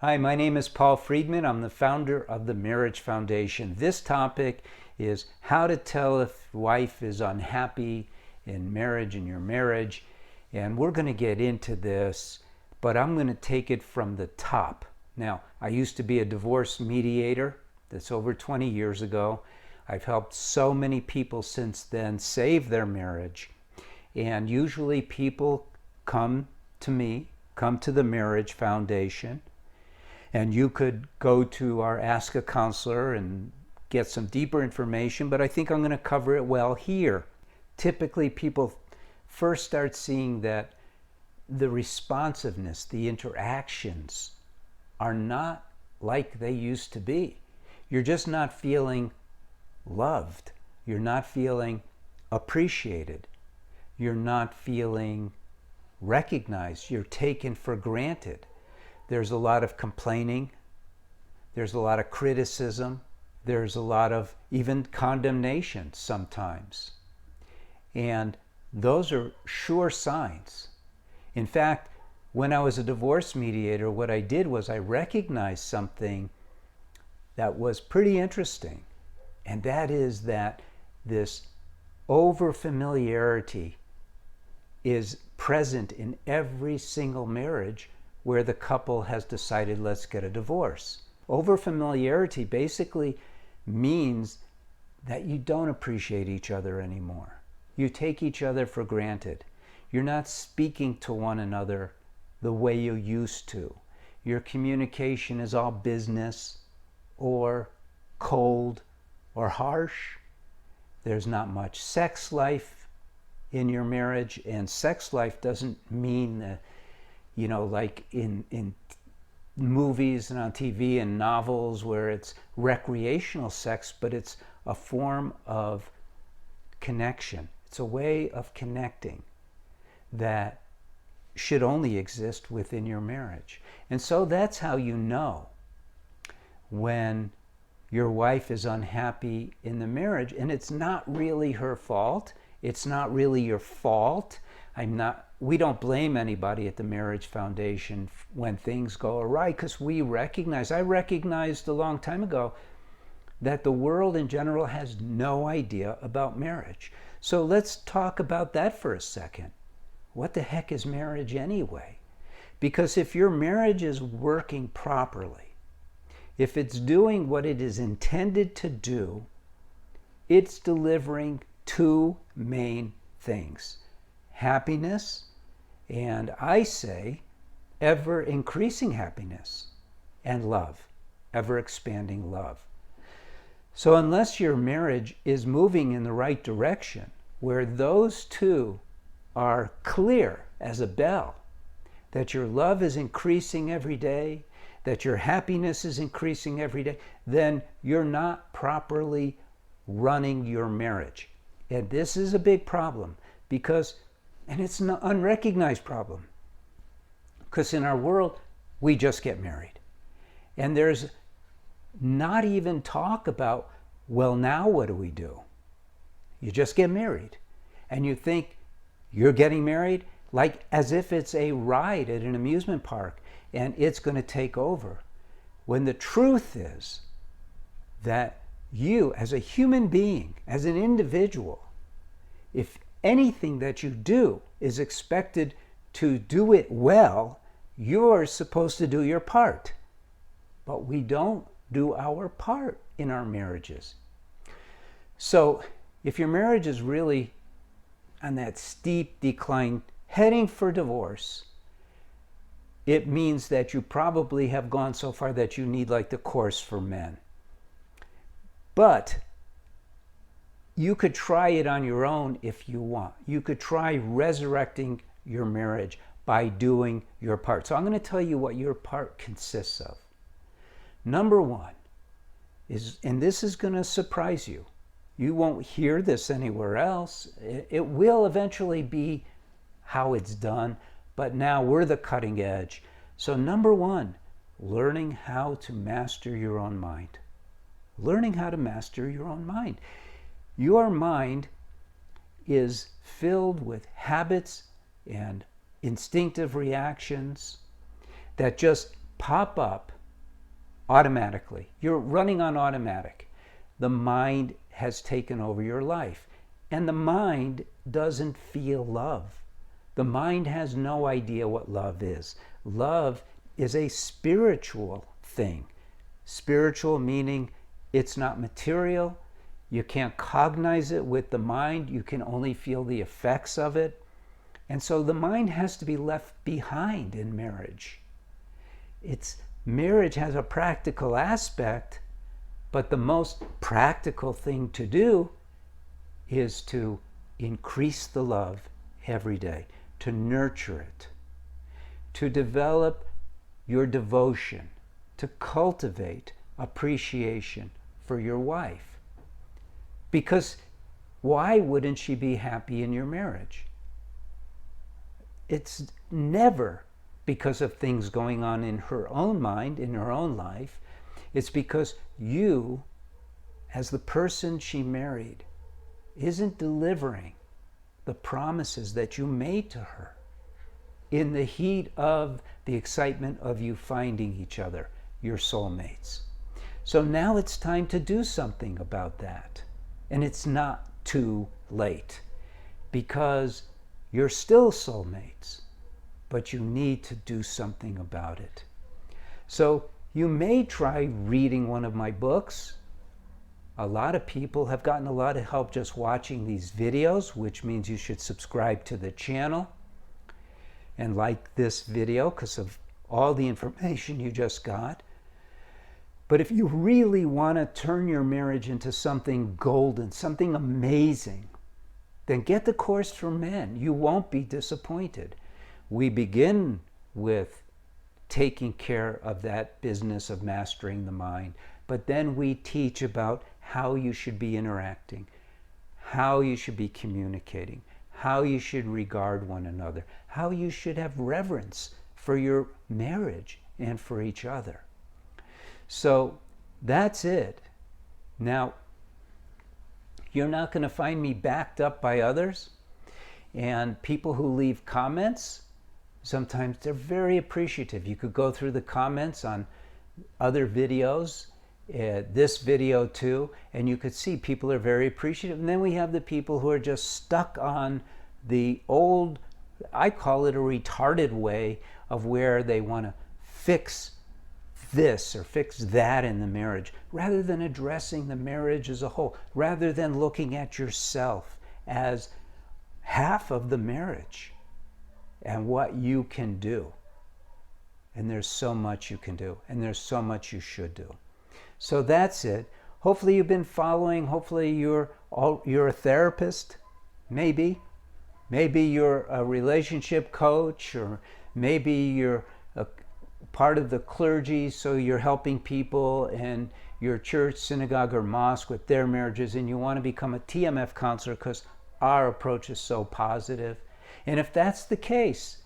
Hi, my name is Paul Friedman. I'm the founder of the Marriage Foundation. This topic is how to tell if wife is unhappy in your marriage. And we're going to get into this, but I'm going to take it from the top. Now, I used to be a divorce mediator. That's over 20 years ago. I've helped so many people since then save their marriage. And usually people come to me, come to the Marriage Foundation, and you could go to our Ask a Counselor and get some deeper information, but I think I'm going to cover it well here. Typically, people first start seeing that the responsiveness, the interactions, are not like they used to be. You're just not feeling loved. You're not feeling appreciated. You're not feeling recognized. You're taken for granted. There's a lot of complaining. There's a lot of criticism. There's a lot of even condemnation sometimes. And those are sure signs. In fact, when I was a divorce mediator, what I did was I recognized something that was pretty interesting. And that is that this overfamiliarity is present in every single marriage where the couple has decided, let's get a divorce. Overfamiliarity basically means that you don't appreciate each other anymore. You take each other for granted. You're not speaking to one another the way you used to. Your communication is all business or cold or harsh. There's not much sex life in your marriage, and sex life doesn't mean like in movies and on TV and novels where it's recreational sex, but it's a form of connection. It's a way of connecting that should only exist within your marriage. And so that's how you know when your wife is unhappy in the marriage, and it's not really her fault. It's not really your fault. We don't blame anybody at the Marriage Foundation when things go awry, because I recognized a long time ago that the world in general has no idea about marriage. So let's talk about that for a second. What the heck is marriage anyway? Because if your marriage is working properly, if it's doing what it is intended to do, it's delivering two main things: happiness, and I say ever increasing happiness, and love, ever expanding love. So unless your marriage is moving in the right direction, where those two are clear as a bell, that your love is increasing every day, that your happiness is increasing every day, then you're not properly running your marriage. And this is a big problem and it's an unrecognized problem, because in our world, we just get married. And there's not even talk about, well, now what do we do? You just get married. And you think you're getting married like as if it's a ride at an amusement park and it's going to take over. When the truth is that you, as a human being, as an individual, if anything that you do is expected to do it well, you're supposed to do your part. But we don't do our part in our marriages. So if your marriage is really on that steep decline, heading for divorce, it means that you probably have gone so far that you need like the course for men. But you could try it on your own if you want. You could try resurrecting your marriage by doing your part. So I'm going to tell you what your part consists of. Number one is, and this is going to surprise you, you won't hear this anywhere else. It will eventually be how it's done, but now we're the cutting edge. So number one, learning how to master your own mind. Learning how to master your own mind. Your mind is filled with habits and instinctive reactions that just pop up automatically. You're running on automatic. The mind has taken over your life. And the mind doesn't feel love. The mind has no idea what love is. Love is a spiritual thing. Spiritual meaning it's not material. You can't cognize it with the mind. You can only feel the effects of it. And so the mind has to be left behind in marriage. Marriage has a practical aspect, but the most practical thing to do is to increase the love every day, to nurture it, to develop your devotion, to cultivate appreciation for your wife. Because why wouldn't she be happy in your marriage? It's never because of things going on in her own mind, in her own life. It's because you, as the person she married, isn't delivering the promises that you made to her in the heat of the excitement of you finding each other, your soulmates. So now it's time to do something about that. And it's not too late, because you're still soulmates, but you need to do something about it. So you may try reading one of my books. A lot of people have gotten a lot of help just watching these videos, which means you should subscribe to the channel and like this video because of all the information you just got. But if you really want to turn your marriage into something golden, something amazing, then get the Course for Men. You won't be disappointed. We begin with taking care of that business of mastering the mind, but then we teach about how you should be interacting, how you should be communicating, how you should regard one another, how you should have reverence for your marriage and for each other. So that's it. Now, you're not going to find me backed up by others. And people who leave comments, sometimes they're very appreciative. You could go through the comments on other videos, this video too, and you could see people are very appreciative. And then we have the people who are just stuck on the old, I call it a retarded way of where they want to fix this or fix that in the marriage, rather than addressing the marriage as a whole, rather than looking at yourself as half of the marriage and what you can do. And there's so much you can do, and there's so much you should do. So that's it. Hopefully you've been following. Hopefully you're a therapist, maybe you're a relationship coach, or maybe you're a part of the clergy, so you're helping people in your church, synagogue, or mosque with their marriages, and you want to become a TMF counselor because our approach is so positive. And if that's the case,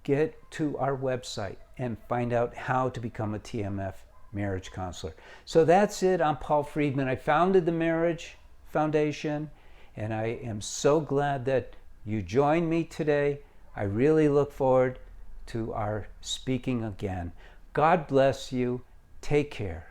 get to our website and find out how to become a TMF marriage counselor. So that's it. I'm Paul Friedman. I founded the Marriage Foundation, and I am so glad that you joined me today. I really look forward to our speaking again. God bless you. Take care.